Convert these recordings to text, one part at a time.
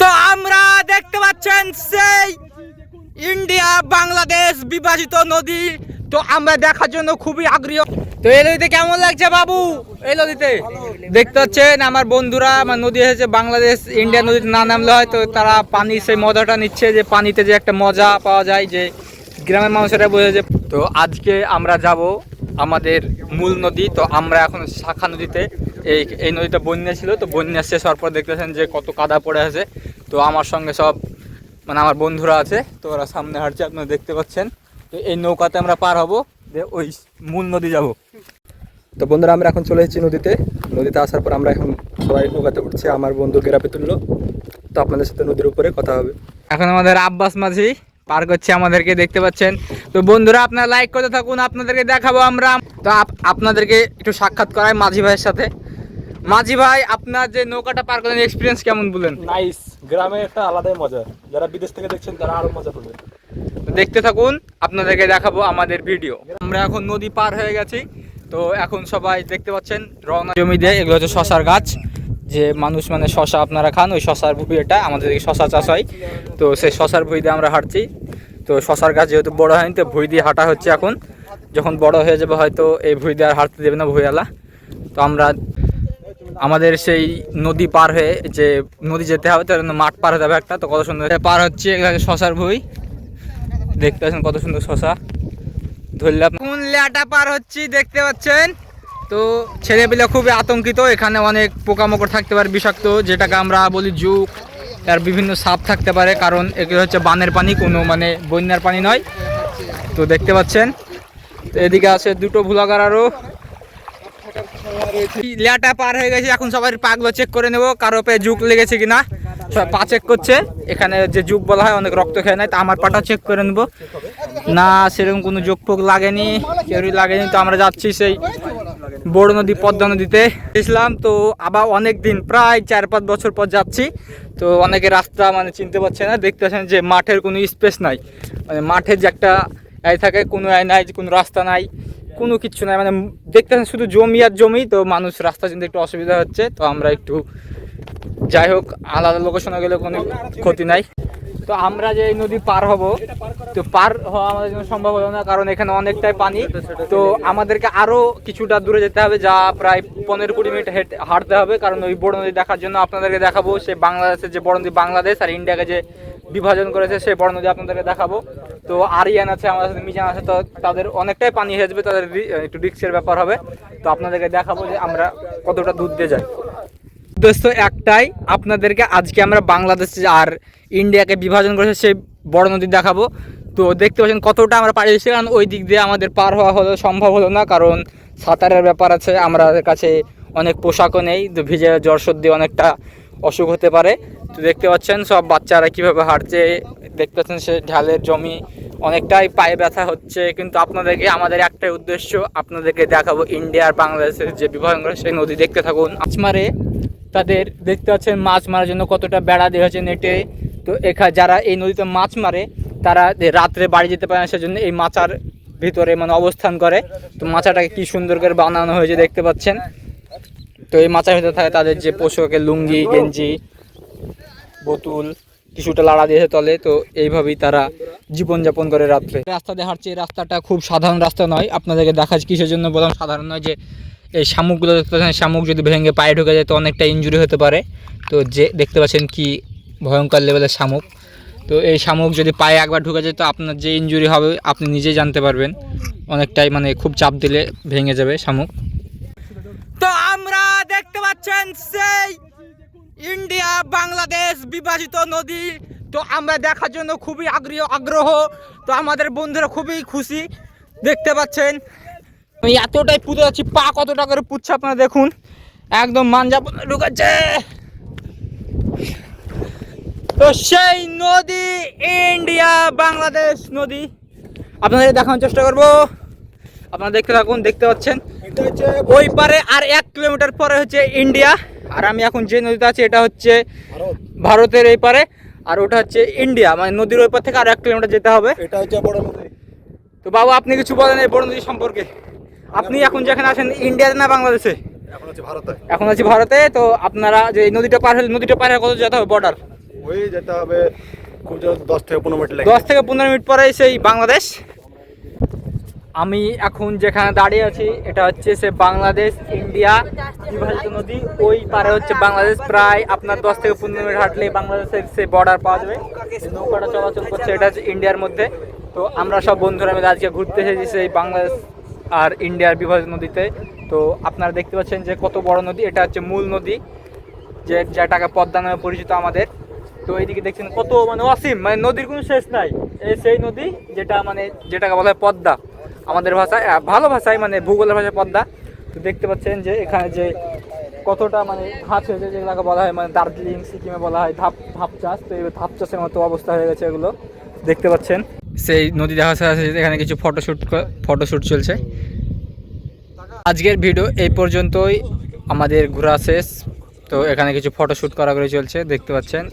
তো আমরা দেখতে পাচ্ছেন সেই ইন্ডিয়া বাংলাদেশ বিভাজিত নদী। তো আমরা দেখার জন্য খুবই আগ্রহী। তো এই নদীতে কেমন লাগছে বাবু? এই নদীতে দেখতে পাচ্ছেন আমার বন্ধুরা, আমার নদী হয়েছে বাংলাদেশ ইন্ডিয়া নদীতে না নামলে হয় তো তারা পানি সেই মজাটা নিচ্ছে, যে পানিতে যে একটা মজা পাওয়া যায়, যে গ্রামের মানুষেরা বোঝে যে। তো আজকে আমরা যাব আমাদের মূল নদী। তো আমরা এখন শাখা নদীতে, এই নদীটা বন্যা ছিল, তো বন্যা শেষ হওয়ার পর দেখতেছেন যে কত কাদা পড়ে আছে। তো আমার সঙ্গে সব মানে আমার বন্ধুরা আছে, তো ওরা সামনে হাঁটছে, আপনারা দেখতে পাচ্ছেন। তো এই নৌকাতে আমরা পার হব, যে ওই মূল নদী যাব। তো বন্ধুরা আমরা এখন চলে এসেছি নদীতে। নদীতে আসার পর আমরা এখন সবাই নৌকাতে উঠছে, আমার বন্ধু গেরাপে তুললো। তো আপনাদের সাথে নদীর উপরে কথা হবে। এখন আমাদের আব্বাস মাঝি পার করছে আমাদেরকে, দেখতে পাচ্ছেন। তো বন্ধুরা আপনারা লাইক করতে থাকুন, আপনাদেরকে দেখাবো আমরা। তো আপনাদেরকে একটু সাক্ষাৎ করাই মাঝি ভাইয়ের সাথে। মাঝি ভাই, আপনার যে নৌকাটা পার করেন এক্সপিরিয়েন্স কেমন বলেন? নাইস, গ্রামে একটা আলাদাই মজা, যারা বিদেশ থেকে দেখছেন তারা আরো মজা পাবে। দেখতে থাকুন, আপনাদেরকে দেখাবো আমাদের ভিডিও। আমরা এখন নদী পার হয়ে গেছি। তো এখন সবাই দেখতে পাচ্ছেন রওনা জমি দিয়ে, এগুলো হচ্ছে শশার গাছ, যে মানুষ মানে শশা আপনারা খান, ওই শশার ভুঁই, এটা আমাদের দিকে শশা চাষ হয়। তো সেই শশার ভুঁই দিয়ে আমরা হাঁটছি। তো শশার গাছ যেহেতু বড় হয়নি, তো ভুঁই দিয়ে হাঁটা হচ্ছে। এখন যখন বড় হয়ে যাবে হয়তো এই ভুঁই দিয়ে আর হাঁটতে দেবে না ভুঁইওয়ালা। তো আমরা আমাদের সেই নদী পার হয়ে, যে নদী যেতে হবে তার জন্য মাঠ পার হতে হবে একটা। তো কত সুন্দর পার হচ্ছে, এগুলো শশার ভুঁই, দেখতে পাচ্ছেন কত সুন্দর শশা ধরলাম। কোন লেয়াটা পার হচ্ছি দেখতে পাচ্ছেন। তো ছেলেপিলে খুবই আতঙ্কিত, এখানে অনেক পোকামাকড় থাকতে পারে বিষাক্ত, যেটাকে আমরা বলি জুক, আর বিভিন্ন সাপ থাকতে পারে, কারণ এগুলো হচ্ছে বানের পানি, কোনো মানে বন্যার পানি নয়। তো দেখতে পাচ্ছেন। তো এদিকে আছে দুটো ভুলাগার, আরও লেয়াটা পার হয়ে গেছে। এখন সবাই পাগুলো চেক করে নেবো, কারো পে জুক লেগেছে কিনা। সবাই পা চেক করছে, এখানে যে জুক বলা হয় অনেক রক্ত খেয়ে নেয়। তো আমার পাটা চেক করে নেবো, না সেরকম কোনো যোগ ফোগ লাগেনি, কেউই লাগেনি। তো আমরা যাচ্ছি সেই বড় নদী পদ্মা নদীতে ইসলাম। তো আবার অনেক দিন, প্রায় 4-5 বছর পর যাচ্ছি। তো অনেকে রাস্তা মানে চিনতে পারছে না, দেখতে পাচ্ছেন যে মাঠের কোনো স্পেস নাই, মানে মাঠের যে একটা থাকে, কোনো নাই, কোনো রাস্তা নাই, কোনো কিচ্ছু নাই, মানে দেখতে পাচ্ছেন শুধু জমি আর জমি। তো মানুষ রাস্তা চিনতে একটু অসুবিধা হচ্ছে। তো আমরা একটু, যাই হোক, আলাদা লোকেশনে গেলে কোনো ক্ষতি নাই। তো আমরা যে এই নদী পার হব, তো পার হওয়া আমাদের জন্য সম্ভব হলো না, কারণ এখানে অনেকটাই পানি। তো আমাদেরকে আরও কিছুটা দূরে যেতে হবে, যা প্রায় 15-20 মিনিট হাঁটতে হবে, কারণ ওই বড় নদী দেখার জন্য আপনাদেরকে দেখাবো। সে বাংলাদেশের যে বড় নদী, বাংলাদেশ আর ইন্ডিয়াকে যে বিভাজন করেছে, সেই বড় নদী আপনাদেরকে দেখাবো। তো আরিয়ান আছে আমাদের সাথে, মিজান আছে, তো তাদের অনেকটাই পানি হয়ে যাবে, তাদের একটু রিস্কের ব্যাপার হবে। তো আপনাদেরকে দেখাবো যে আমরা কতটা দূর দিয়ে যাই। উদ্দেশ্য একটাই, আপনাদেরকে আজকে আমরা বাংলাদেশ আর ইন্ডিয়াকে বিভাজন করেছে সেই বড় নদী দেখাবো। তো দেখতে পাচ্ছেন কতটা আমরা পাড়ি দিচ্ছি, কারণ ওই দিক দিয়ে আমাদের পার হওয়া সম্ভব হলো না, কারণ সাঁতারের ব্যাপার আছে, আমাদের কাছে অনেক পোশাকও নেই। তো ভিজে জ্বর সর্দি অনেকটা অসুখ হতে পারে। তো দেখতে পাচ্ছেন সব বাচ্চারা কীভাবে হাঁটছে, দেখতে পাচ্ছেন সে ঢালের জমি, অনেকটাই পায়ে ব্যথা হচ্ছে। কিন্তু আপনাদেরকে, আমাদের একটাই উদ্দেশ্য, আপনাদেরকে দেখাবো ইন্ডিয়া আর বাংলাদেশের যে বিভাজন করে সেই নদী। দেখতে থাকুন। মাছ মারে তাদের, দেখতে পাচ্ছেন মাছ মারার জন্য কতটা বেড়া দেওয়া হয়েছে নেটে। তো এখানে যারা এই নদীতে মাছ মারে, তারা রাত্রে বাড়ি যেতে পারে না, সেজন্য এই মাচার ভিতরে মানে অবস্থান করে। তো মাচাটাকে কি সুন্দর করে বানানো হয়েছে দেখতে পাচ্ছেন। তো এই মাচার ভিতরে থাকে তাদের যে পোশাকের লুঙ্গি, গেঞ্জি, বোতুল, কিছুটা লাড়া দিয়েছে তলে। তো এইভাবেই তারা জীবনযাপন করে রাত্রে। রাস্তা দিয়ে হাঁটছে, এই রাস্তাটা খুব সাধারণ রাস্তা নয়, আপনাদেরকে দেখাচ্ছি কিসের জন্য বললাম সাধারণ নয়, যে এই শামুকগুলো দেখতে পাচ্ছেন, শামুক যদি ভেঙে পায়ে ঢুকে যায় তো অনেকটা ইনজুরি হতে পারে। তো যে দেখতে পাচ্ছেন কি ভয়ঙ্কর লেভেলের শামুক। তো এই শামুক যদি পায়ে একবার ঢুকে যায় তো আপনার যে ইনজুরি হবে আপনি নিজেই জানতে পারবেন, অনেকটাই মানে খুব চাপ দিলে ভেঙে যাবে শামুক। তো আমরা দেখতে পাচ্ছেন সেই ইন্ডিয়া বাংলাদেশ বিভাজিত নদী। তো আমরা দেখার জন্য খুবই আগ্রহ। তো আমাদের বন্ধুরা খুবই খুশি, দেখতে পাচ্ছেন আমি এতটাই পুঁতে যাচ্ছি, পা কতটা করে পুচ্ছে আপনারা দেখুন, একদম মাঞ্জা ঢুকাচ্ছে। তো সেই নদী ইন্ডিয়া বাংলাদেশ নদী আপনাদের দেখানোর চেষ্টা করব, আপনারা দেখতে থাকুন। দেখতে পাচ্ছেন ওই পারে আর 1 কিলোমিটার পরে হচ্ছে ইন্ডিয়া, আর আমি এখন যে নদীতে আছি এটা হচ্ছে ভারতের এই পারে, আর ওটা হচ্ছে ইন্ডিয়া, মানে নদীর ওই পার থেকে আর 1 কিলোমিটার যেতে হবে। এটা হচ্ছে বড় নদী। তো বাবু আপনি কিছু বলেন এই বড় নদী সম্পর্কে। আপনি এখন যেখানে আছেন ইন্ডিয়াতে না বাংলাদেশে? এখন হচ্ছে ভারতে। এখন আছি ভারতে। তো আপনারা যে এই নদীটা পার হলে, নদীটা পার হয়ে কত যেতে হবে বর্ডার? ওই যেতে হবে খুব জোর 10 থেকে 15 মিনিট লাগে। 10 থেকে 15 মিনিট পরে সেই বাংলাদেশ। আমি এখন যেখানে দাঁড়িয়ে আছি এটা হচ্ছে সে বাংলাদেশ ইন্ডিয়া বিভাজিত নদী। ওই পারে হচ্ছে বাংলাদেশ। প্রায় আপনার 10 থেকে 15 মিনিট হাঁটলে বাংলাদেশের সে বর্ডার পাওয়া যাবে। যে নৌকাটা চলাচল করছে এটা হচ্ছে ইন্ডিয়ার মধ্যে। তো আমরা সব বন্ধুরা মিলে আজকে ঘুরতে এসেছি সেই বাংলাদেশ আর ইন্ডিয়ার বিভাজিত নদীতে। তো আপনারা দেখতে পাচ্ছেন যে কত বড় নদী। এটা হচ্ছে মূল নদী, যেটাকে পদ্মা নামে পরিচিত আমাদের। তো এইদিকে দেখছেন কত মানে অসীম, মানে নদীর কোনো শেষ নাই। এই সেই নদী যেটা মানে যেটাকে বলা হয় পদ্মা আমাদের ভাষায়, ভালো ভাষায় মানে ভূগোলের ভাষায় পদ্মা। তো দেখতে পাচ্ছেন যে এখানে যে কতটা মানে ঘাস হয়েছে, যেগুলোকে বলা হয় মানে দার্জিলিং সিকিমে বলা হয় ধাপ চাষ। তো এই ধাপ চাষের মতো অবস্থা হয়ে গেছে এগুলো দেখতে পাচ্ছেন। সেই নদী দেখা যাচ্ছে, এখানে কিছু ফটোশ্যুট চলছে। আজকের ভিডিও এই পর্যন্তই, আমাদের ঘোরা শেষ। তো এখানে কিছু ফটোশ্যুট করা করে চলছে দেখতে পাচ্ছেন।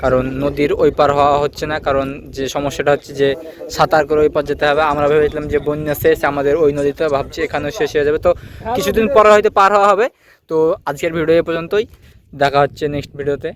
কারণ নদীর ওই পার হওয়া হচ্ছে না, কারণ যে সমস্যাটা হচ্ছে যে সাঁতার করে ওই পার যেতে হবে। আমরা ভেবেছিলাম যে বন্যা শেষ আমাদের ওই নদীতে, ভাবছি এখানেও শেষ হয়ে যাবে। তো কিছুদিন পরে হয়তো পার হওয়া হবে। তো আজকের ভিডিও এই পর্যন্তই, দেখা হচ্ছে নেক্সট ভিডিওতে।